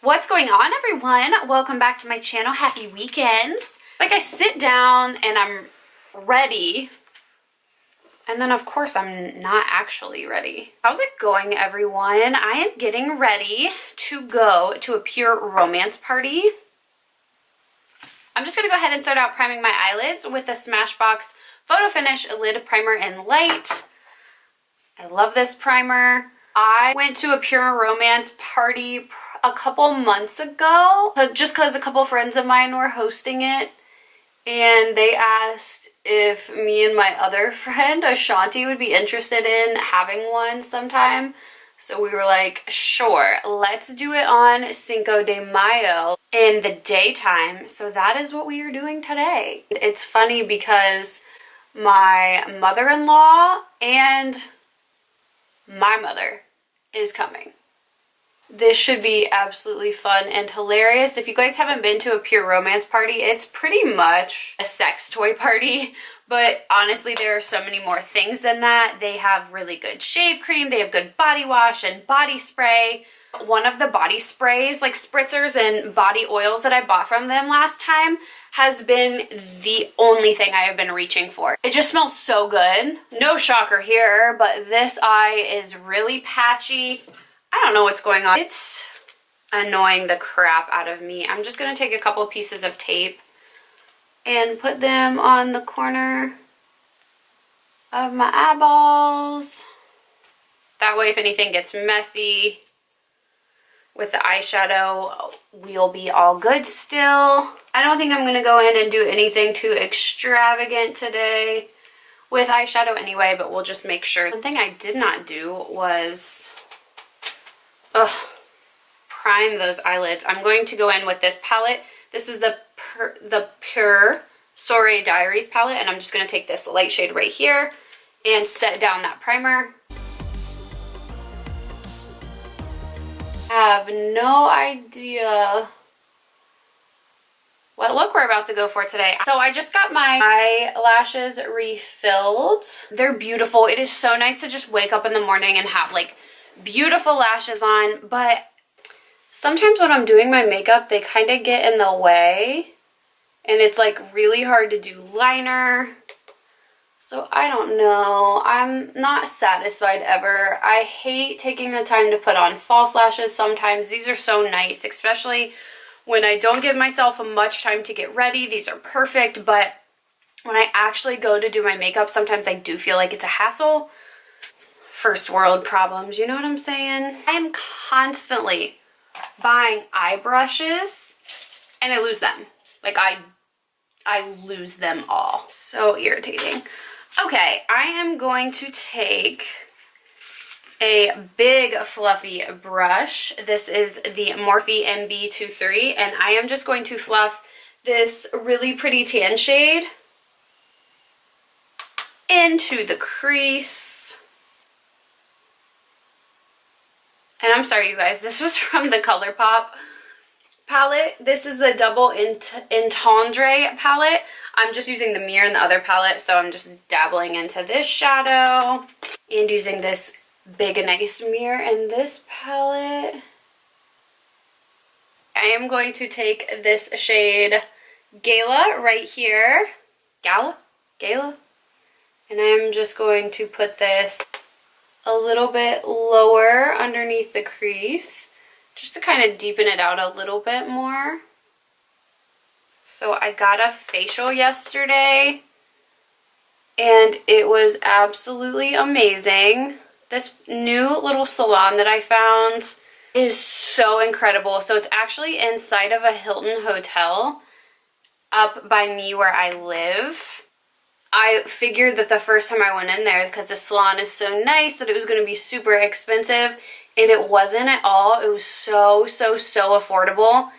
What's going on, everyone? Welcome back to my channel. Happy weekend. Like, I sit down and I'm ready, and then of course I'm not actually ready. How's it going, everyone? I am getting ready to go to a pure romance party. I'm just gonna go ahead and start out priming my eyelids with the Smashbox Photo Finish Lid Primer in Light. I love this primer. I went to a pure romance party a couple months ago, just because a couple friends of mine were hosting it, and they asked if me and my other friend, Ashanti, would be interested in having one sometime. So we were like, sure, let's do it on Cinco de Mayo in the daytime. So that is what we are doing today. It's funny because my mother-in-law and my mother is coming. This should be absolutely fun and hilarious. If you guys haven't been to a pure romance party, it's pretty much a sex toy party, but honestly there are so many more things than that. They have really good shave cream, they have good body wash and body spray. One of the body sprays, like spritzers and body oils that I bought from them last time, has been the only thing I have been reaching for. It just smells so good. No shocker here, but this eye is really patchy. I don't know what's going on. It's annoying the crap out of me. I'm just gonna take a couple pieces of tape and put them on the corner of my eyeballs. That way if anything gets messy with the eyeshadow, we'll be all good still. I don't think I'm gonna go in and do anything too extravagant today with eyeshadow anyway, but we'll just make sure. One thing I did not do was prime those eyelids. I'm going to go in with this palette. This is the Pure Soiree Diaries palette, and I'm just gonna take this light shade right here and set down that primer. I have no idea what look we're about to go for today. So I just got my eyelashes refilled. They're beautiful. It is so nice to just wake up in the morning and have like beautiful lashes on, but sometimes when I'm doing my makeup, they kind of get in the way and it's like really hard to do liner. So I don't know. I'm not satisfied ever. I hate taking the time to put on false lashes sometimes. These are so nice, especially when I don't give myself much time to get ready. These are perfect, but when I actually go to do my makeup, sometimes I do feel like it's a hassle. First world problems, you know what I'm saying? I am constantly buying eye brushes and I lose them. Like I lose them all. So irritating. Okay, I am going to take a big fluffy brush. This is the Morphe MB23, and I am just going to fluff this really pretty tan shade into the crease. And I'm sorry, you guys, this was from the ColourPop palette. This is the Double Entendre palette. I'm just using the mirror in the other palette, so I'm just dabbling into this shadow and using this big nice mirror in this palette. I am going to take this shade Gala right here. Gala? And I'm just going to put this a little bit lower underneath the crease, just to kind of deepen it out a little bit more. So I got a facial yesterday and it was absolutely amazing. This new little salon that I found is so incredible. So it's actually inside of a Hilton hotel up by me where I live. I figured that the first time I went in there, because the salon is so nice, that it was going to be super expensive, and it wasn't at all. It was so affordable,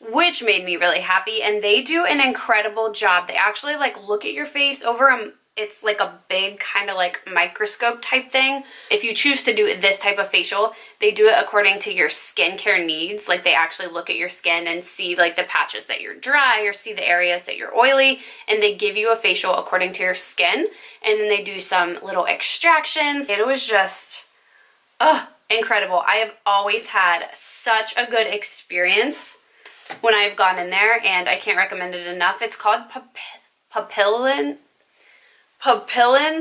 which made me really happy. And they do an incredible job. They actually like look at your face over it's like a big kind of like microscope type thing. If you choose to do this type of facial, they do it according to your skincare needs. Like they actually look at your skin and see like the patches that you're dry or see the areas that you're oily, and they give you a facial according to your skin. And then they do some little extractions. It was just, incredible. I have always had such a good experience when I've gone in there, and I can't recommend it enough. It's called Papillon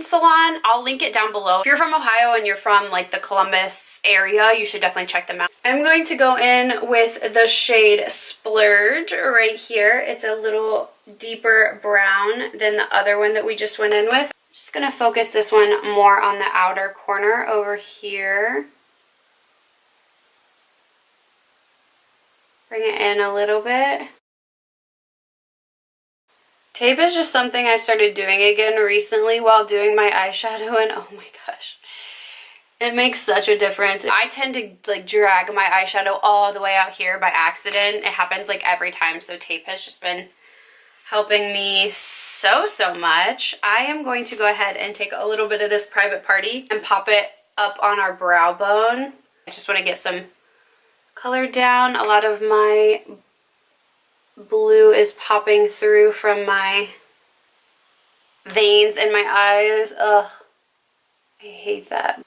Salon. I'll link it down below. If you're from Ohio and you're from like the Columbus area, you should definitely check them out. I'm going to go in with the shade Splurge right here. It's a little deeper brown than the other one that we just went in with. Just gonna focus this one more on the outer corner over here. Bring it in a little bit. Tape is just something I started doing again recently while doing my eyeshadow, and oh my gosh, it makes such a difference. I tend to like drag my eyeshadow all the way out here by accident. It happens like every time, so tape has just been helping me so much. I am going to go ahead and take a little bit of this Private Party and pop it up on our brow bone. I just want to get some color down. A lot of my blue is popping through from my veins in my eyes. Ugh, I hate that.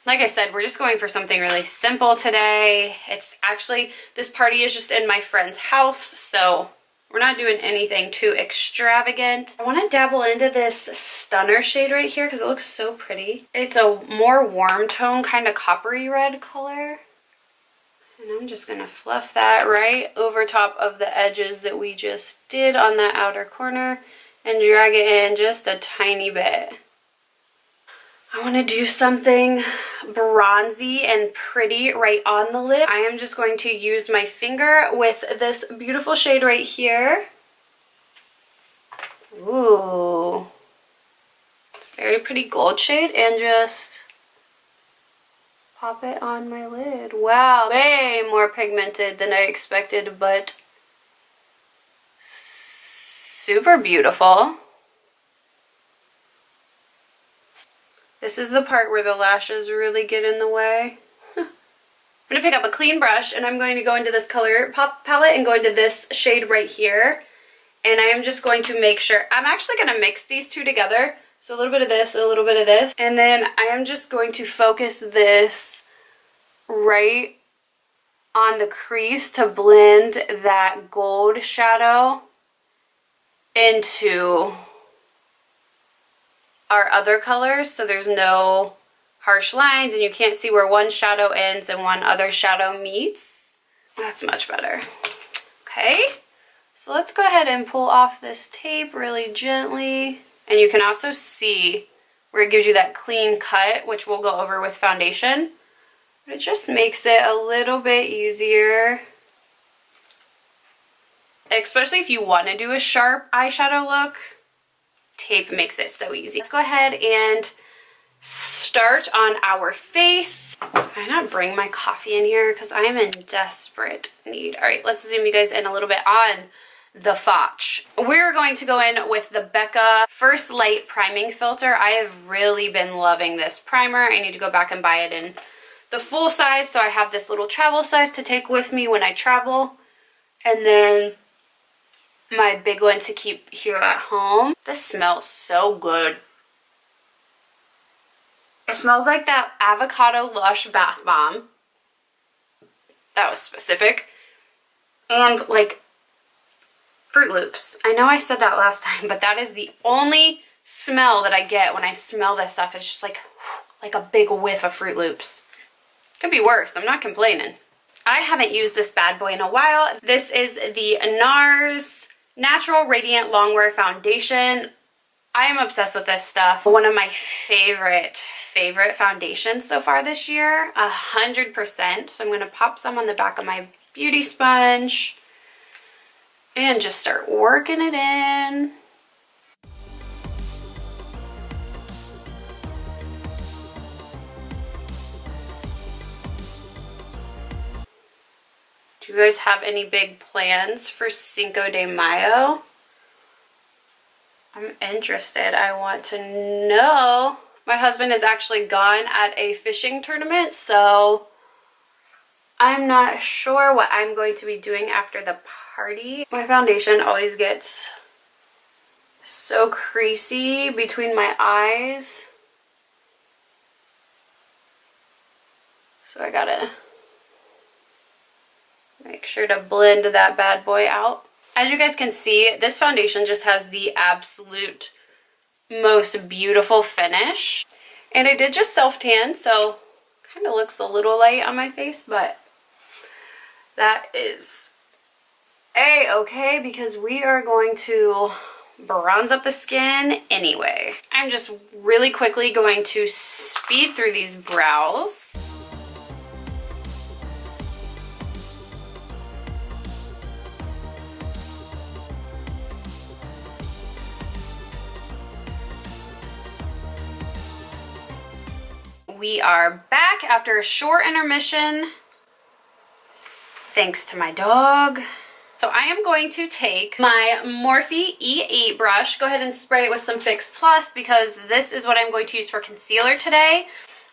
Like I said, we're just going for something really simple today. It's actually, this party is just in my friend's house, so we're not doing anything too extravagant. I want to dabble into this Stunner shade right here because it looks so pretty. It's a more warm tone, kind of coppery red color. And I'm just going to fluff that right over top of the edges that we just did on that outer corner and drag it in just a tiny bit. I want to do something bronzy and pretty right on the lip. I am just going to use my finger with this beautiful shade right here. Ooh. It's a very pretty gold shade, and just pop it on my lid. Wow, way more pigmented than I expected, but super beautiful. This is the part where the lashes really get in the way. I'm going to pick up a clean brush, and I'm going to go into this color pop palette and go into this shade right here. And I am just going to make sure, I'm actually going to mix these two together. So a little bit of this, a little bit of this. And then I am just going to focus this right on the crease to blend that gold shadow into our other colors, so there's no harsh lines and you can't see where one shadow ends and one other shadow meets. That's much better. Okay, so let's go ahead and pull off this tape really gently. And you can also see where it gives you that clean cut, which we'll go over with foundation. But it just makes it a little bit easier, especially if you want to do a sharp eyeshadow look. Tape makes it so easy. Let's go ahead and start on our face. Can I not bring my coffee in here? Because I am in desperate need. All right, let's zoom you guys in a little bit on the Fotch. We're going to go in with the Becca First Light Priming Filter. I have really been loving this primer. I need to go back and buy it in the full size, so I have this little travel size to take with me when I travel. And then my big one to keep here at home. This smells so good. It smells like that Avocado Lush bath bomb. That was specific. And like Fruit Loops. I know I said that last time, but that is the only smell that I get when I smell this stuff. It's just like a big whiff of Fruit Loops. Could be worse, I'm not complaining. I haven't used this bad boy in a while. This is the Nars Natural Radiant Longwear Foundation. I am obsessed with this stuff. One of my favorite foundations so far this year, 100%. So I'm going to pop some on the back of my beauty sponge and just start working it in. Do you guys have any big plans for Cinco de Mayo? I'm interested. I want to know. My husband is actually gone at a fishing tournament, so I'm not sure what I'm going to be doing after the party. My foundation always gets so creasy between my eyes. So I gotta make sure to blend that bad boy out. As you guys can see, this foundation just has the absolute most beautiful finish. And I did just self-tan, so kind of looks a little light on my face, but that is A-okay because we are going to bronze up the skin anyway. I'm just really quickly going to speed through these brows. We are back after a short intermission, thanks to my dog. So I am going to take my Morphe E8 brush, go ahead and spray it with some Fix Plus because this is what I'm going to use for concealer today.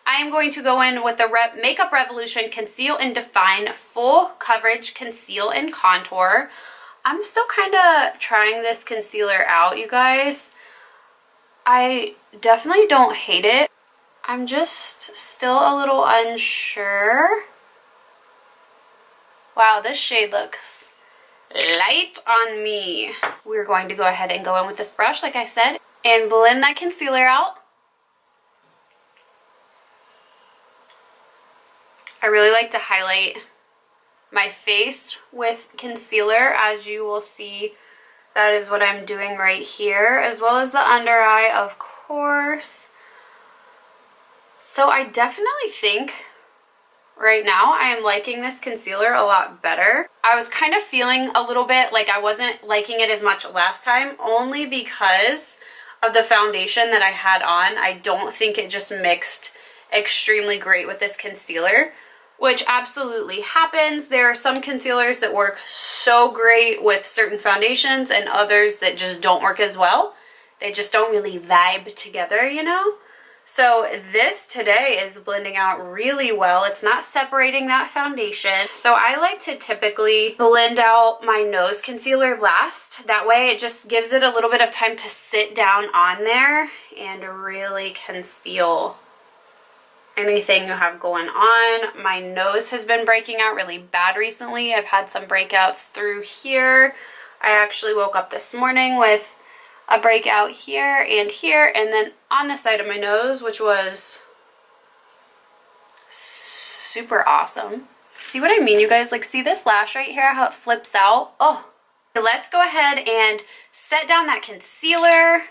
I am going to go in with the Makeup Revolution Conceal and Define Full Coverage Conceal and Contour. I'm still kind of trying this concealer out, you guys. I definitely don't hate it. I'm just still a little unsure. Wow, this shade looks light on me. We're going to go ahead and go in with this brush, like I said, and blend that concealer out. I really like to highlight my face with concealer, as you will see. That is what I'm doing right here, as well as the under eye, of course. So I definitely think right now I am liking this concealer a lot better. I was kind of feeling a little bit like I wasn't liking it as much last time, only because of the foundation that I had on. I don't think it just mixed extremely great with this concealer, which absolutely happens. There are some concealers that work so great with certain foundations and others that just don't work as well. They just don't really vibe together, you know? So this today is blending out really well. It's not separating that foundation. So I like to typically blend out my nose concealer last. That way it just gives it a little bit of time to sit down on there and really conceal anything you have going on. My nose has been breaking out really bad recently. I've had some breakouts through here. I actually woke up this morning with a breakout here, and then on the side of my nose, which was super awesome. See what I mean, you guys? Like, see this lash right here, how it flips out? Oh, let's go ahead and set down that concealer.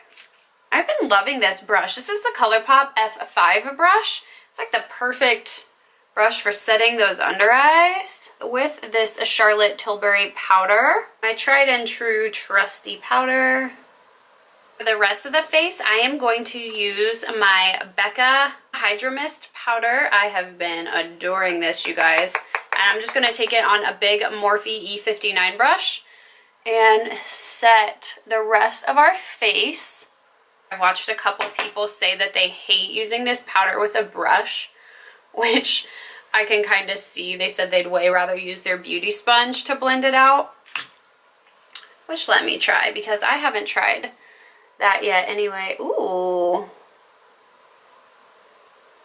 I've been loving this brush. This is the ColourPop F5 brush. It's like the perfect brush for setting those under eyes with this Charlotte Tilbury powder. My tried and true trusty powder. For the rest of the face, I am going to use my Becca Hydra Mist powder. I have been adoring this, you guys. And I'm just going to take it on a big Morphe E59 brush and set the rest of our face. I've watched a couple people say that they hate using this powder with a brush, which I can kind of see. They said they'd way rather use their beauty sponge to blend it out, which let me try because I haven't tried that yet anyway. Ooh,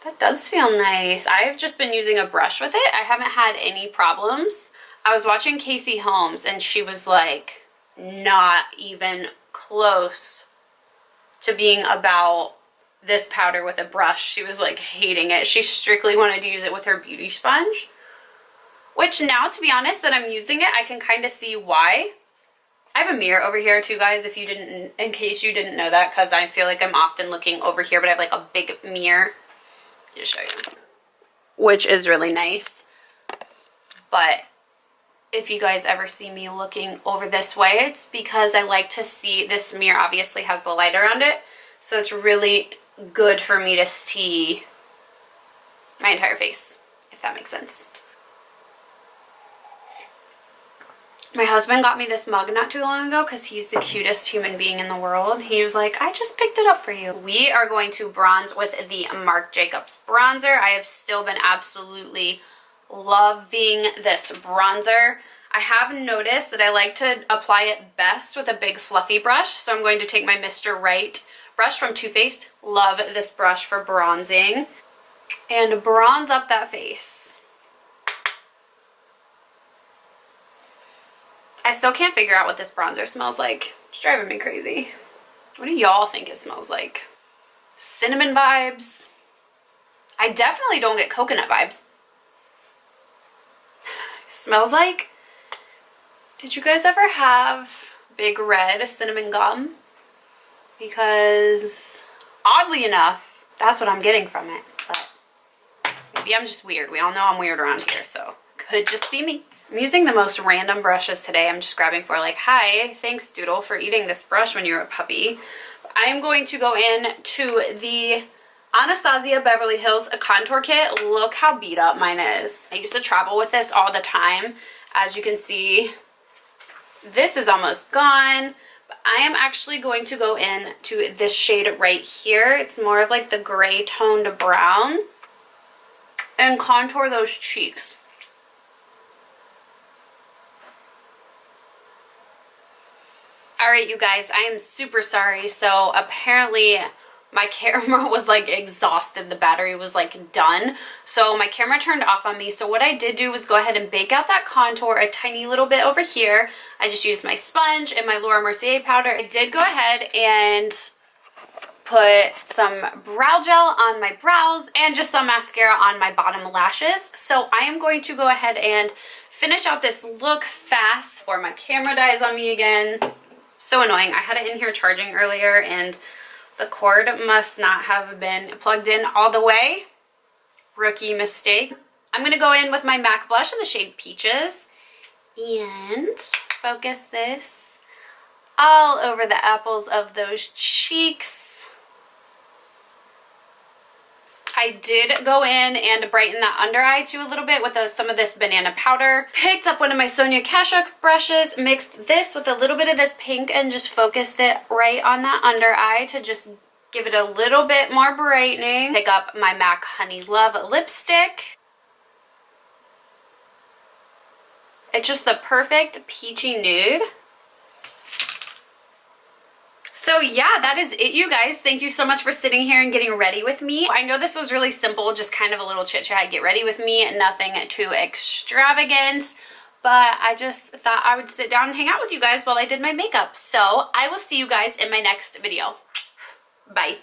that does feel nice. I've just been using a brush with it. I haven't had any problems. I was watching Casey Holmes and she was like not even close to being about this powder with a brush. She was like hating it. She strictly wanted to use it with her beauty sponge, which now, to be honest, that I'm using it, I can kind of see why. I have a mirror over here too, guys, if you didn't, in case you didn't know that, because I feel like I'm often looking over here, but I have like a big mirror. Just show you. Which is really nice. But if you guys ever see me looking over this way, it's because I like to see, this mirror obviously has the light around it, so it's really good for me to see my entire face, if that makes sense. My husband got me this mug not too long ago because he's the cutest human being in the world. He was like, I just picked it up for you. We are going to bronze with the Marc Jacobs bronzer. I have still been absolutely loving this bronzer. I have noticed that I like to apply it best with a big fluffy brush. So I'm going to take my Mr. Right brush from Too Faced. Love this brush for bronzing. And bronze up that face. I still can't figure out what this bronzer smells like. It's driving me crazy. What do y'all think it smells like? Cinnamon vibes. I definitely don't get coconut vibes. It smells like, did you guys ever have Big Red cinnamon gum? Because oddly enough, that's what I'm getting from it. But maybe I'm just weird. We all know I'm weird around here, so could just be me. I'm using the most random brushes today. I'm just grabbing for like, hi, thanks Doodle for eating this brush when you were a puppy. I am going to go in to the Anastasia Beverly Hills contour kit. Look how beat up mine is. I used to travel with this all the time. As you can see, this is almost gone. But I am actually going to go in to this shade right here. It's more of like the gray toned brown. And contour those cheeks. Alright, you guys, I am super sorry. So apparently my camera was like exhausted. The battery was like done. So my camera turned off on me. So what I did do was go ahead and bake out that contour a tiny little bit over here. I just used my sponge and my Laura Mercier powder. I did go ahead and put some brow gel on my brows and just some mascara on my bottom lashes. So I am going to go ahead and finish out this look fast before my camera dies on me again. So annoying. I had it in here charging earlier and the cord must not have been plugged in all the way. Rookie mistake. I'm going to go in with my MAC blush in the shade Peaches and focus this all over the apples of those cheeks. I did go in and brighten that under eye too a little bit with some of this banana powder. Picked up one of my Sonia Kashuk brushes, mixed this with a little bit of this pink and just focused it right on that under eye to just give it a little bit more brightening. Pick up my MAC Honey Love lipstick. It's just the perfect peachy nude. So yeah, that is it, you guys. Thank you so much for sitting here and getting ready with me. I know this was really simple, just kind of a little chit chat, get ready with me, nothing too extravagant, but I just thought I would sit down and hang out with you guys while I did my makeup. So I will see you guys in my next video. Bye.